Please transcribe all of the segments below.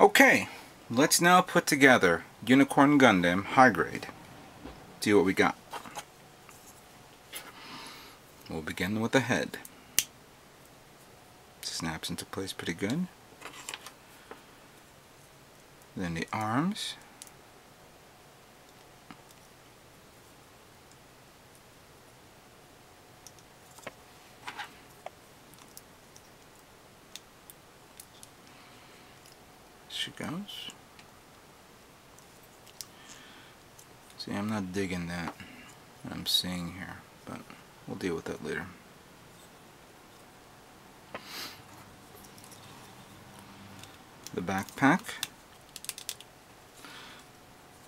Okay, let's now put together Unicorn Gundam High Grade. See what we got. We'll begin with the head. Snaps into place pretty good. Then the arms. She goes. See, I'm not digging that I'm seeing here, but we'll deal with that later. The backpack,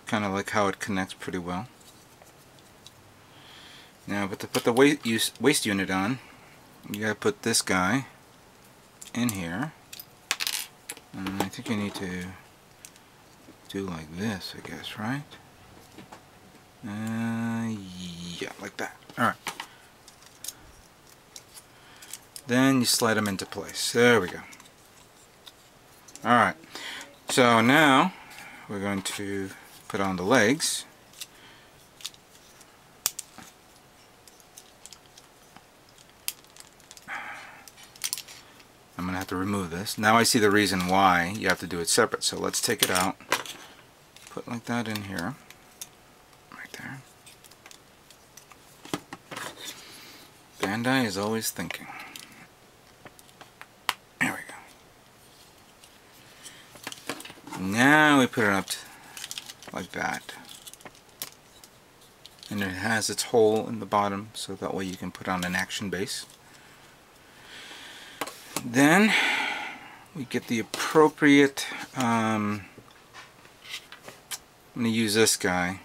kind of like how it connects pretty well. Now, but to put the waist unit on, you gotta put this guy in here. And I think you need to do like this, I guess, right? Yeah, like that. Alright. Then you slide them into place. There we go. Alright. So now we're going to put on the legs. I'm going to have to remove this. Now I see the reason why you have to do it separate. So let's take it out. Put like that in here. Right there. Bandai is always thinking. There we go. Now we put it up like that. And it has its hole in the bottom, so that way you can put on an action base. Then we get the appropriate, I'm going to use this guy.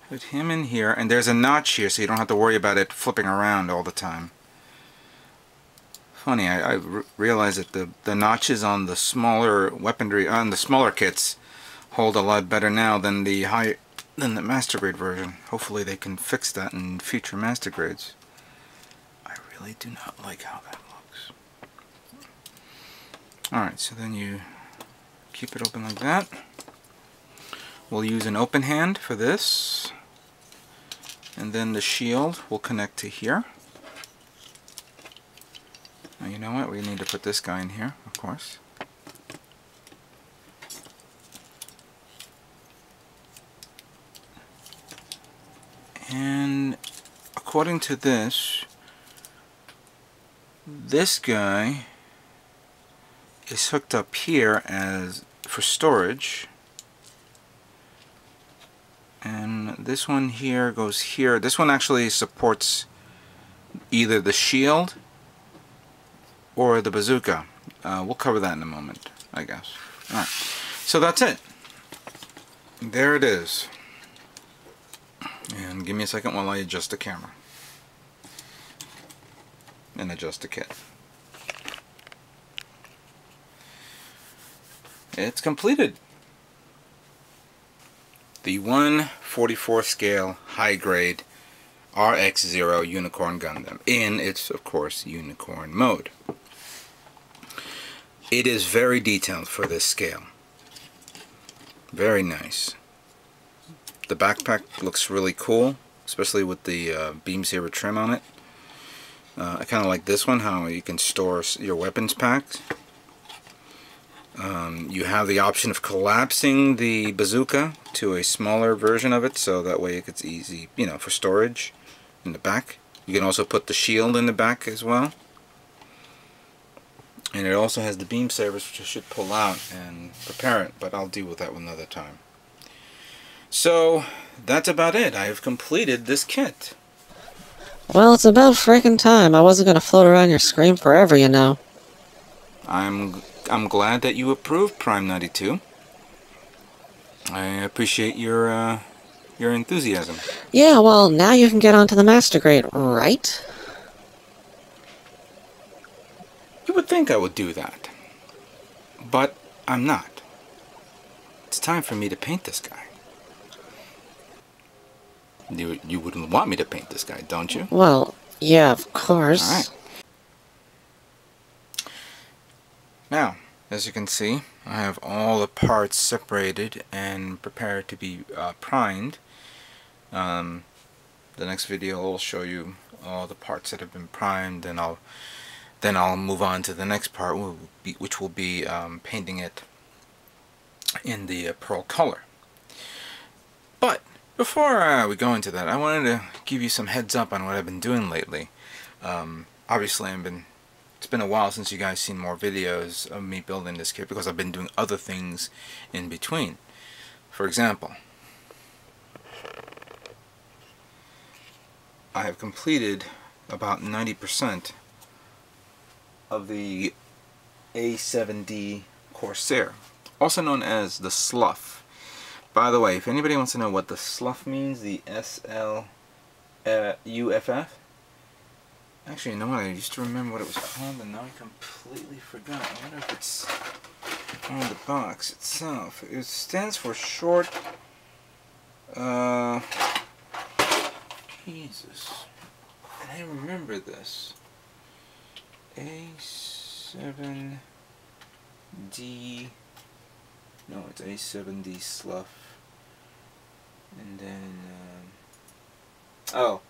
Put him in here, and there's a notch here so you don't have to worry about it flipping around all the time. Funny, I realized that the notches on the smaller weaponry, on the smaller kits, hold a lot better now than the master grade version. Hopefully they can fix that in future master grades. I really do not like how that looks. Alright, so then you keep it open like that. We'll use an open hand for this. And then the shield will connect to here. Now you know what? We need to put this guy in here, of course. And according to this guy is hooked up here as for storage, and this one here goes here. This one actually supports either the shield or the bazooka. We'll cover that in a moment, I guess. Alright, so that's it. There it is. And give me a second while I adjust the camera and adjust the kit. It's completed. The 1/44 scale high grade RX-0 Unicorn Gundam in its, of course, unicorn mode. It is very detailed for this scale. Very nice. The backpack looks really cool, especially with the beam saber trim on it. I kind of like this one, how you can store your weapons packs. You have the option of collapsing the bazooka to a smaller version of it, so that way it gets easy, you know, for storage in the back. You can also put the shield in the back as well. And it also has the beam sabers, which I should pull out and prepare it, but I'll deal with that another time. So that's about it. I have completed this kit. Well, it's about freaking time. I wasn't gonna float around your screen forever, you know. I'm glad that you approved, Prime 92. I appreciate your enthusiasm. Yeah, well, now you can get onto the master grade, right? You would think I would do that, but I'm not. It's time for me to paint this guy. You wouldn't want me to paint this guy, don't you? Well, yeah, of course. Alright. as you can see, I have all the parts separated and prepared to be primed. The next video will show you all the parts that have been primed, and then I'll move on to the next part, which will be painting it in the pearl color. But before we go into that, I wanted to give you some heads up on what I've been doing lately. Obviously, it's been a while since you guys seen more videos of me building this kit because I've been doing other things in between. For example, I have completed about 90% of the A7D Corsair, also known as the Slough. By the way, if anybody wants to know what the Slough means, the S-L-U-F-F, actually, you know what, I used to remember what it was called, and now I completely forgot. I wonder if it's on the box itself. It stands for short, Jesus, and I remember this. A7D, no, it's A7D Slough, and then, oh,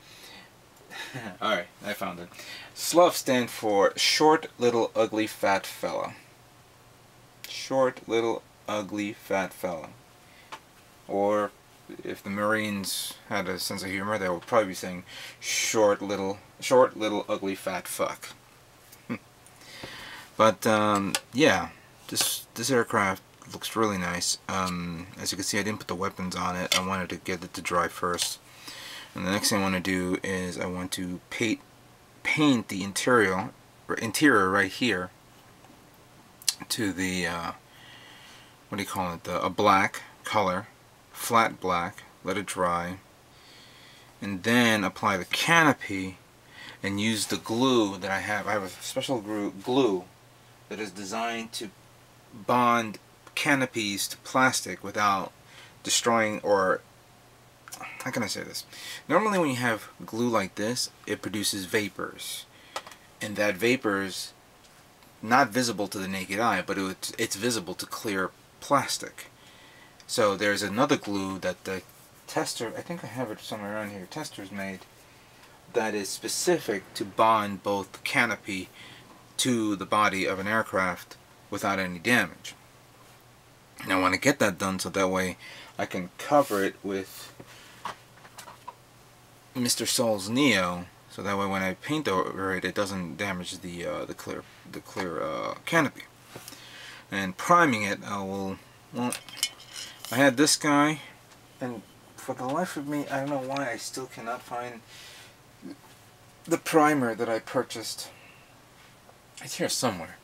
alright, I found it. Slough stand for Short Little Ugly Fat Fella. Short Little Ugly Fat Fella. Or if the Marines had a sense of humor, they would probably be saying Short Little Ugly Fat Fuck. But yeah, this aircraft looks really nice. As you can see, I didn't put the weapons on it. I wanted to get it to dry first. And the next thing I want to do is I want to paint the interior right here to the what do you call it? A black color, flat black. Let it dry, and then apply the canopy and use the glue that I have. I have a special glue that is designed to bond canopies to plastic without destroying, or how can I say this? Normally when you have glue like this, it produces vapors, and that vapor's not visible to the naked eye, but it's visible to clear plastic. So there's another glue that the tester, I think I have it somewhere around here, tester's made, that is specific to bond both the canopy to the body of an aircraft without any damage. Now I want to get that done so that way I can cover it with Mr. Soul's Neo, so that way when I paint over it, it doesn't damage the clear canopy. And priming it, I had this guy, and for the life of me, I don't know why I still cannot find the primer that I purchased. It's here somewhere.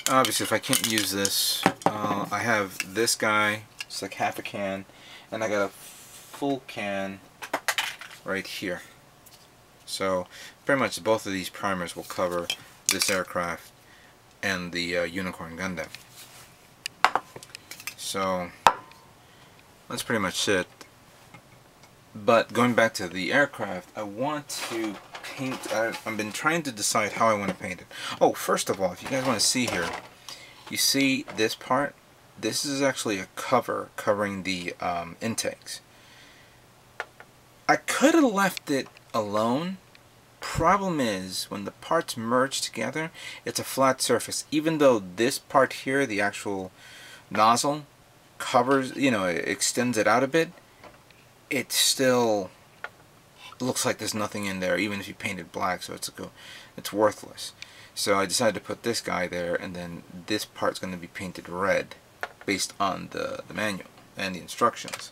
Obviously, if I can't use this, I have this guy. It's like half a can, and I got a full can right here. So pretty much both of these primers will cover this aircraft and the Unicorn Gundam. So that's pretty much it. But going back to the aircraft, I want to paint. I've been trying to decide how I want to paint it. Oh, first of all, if you guys want to see here, you see this part? This is actually a cover covering the intakes. I could have left it alone. Problem is, when the parts merge together, it's a flat surface. Even though this part here, the actual nozzle, covers, you know, it extends it out a bit, it still looks like there's nothing in there, even if you paint it black, so it's worthless. So I decided to put this guy there, and then this part's going to be painted red based on the manual and the instructions.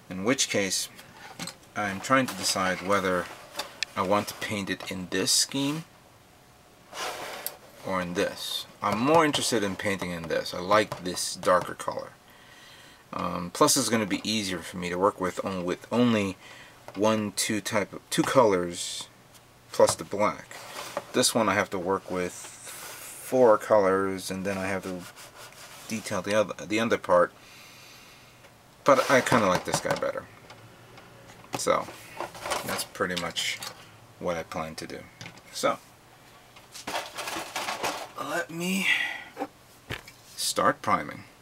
In which case, I'm trying to decide whether I want to paint it in this scheme or in this. I'm more interested in painting in this. I like this darker color. Plus, it's going to be easier for me to work with only two colors plus the black. This one I have to work with 4 colors, and then I have to detail the under part. But I kind of like this guy better. So that's pretty much what I plan to do. So let me start priming.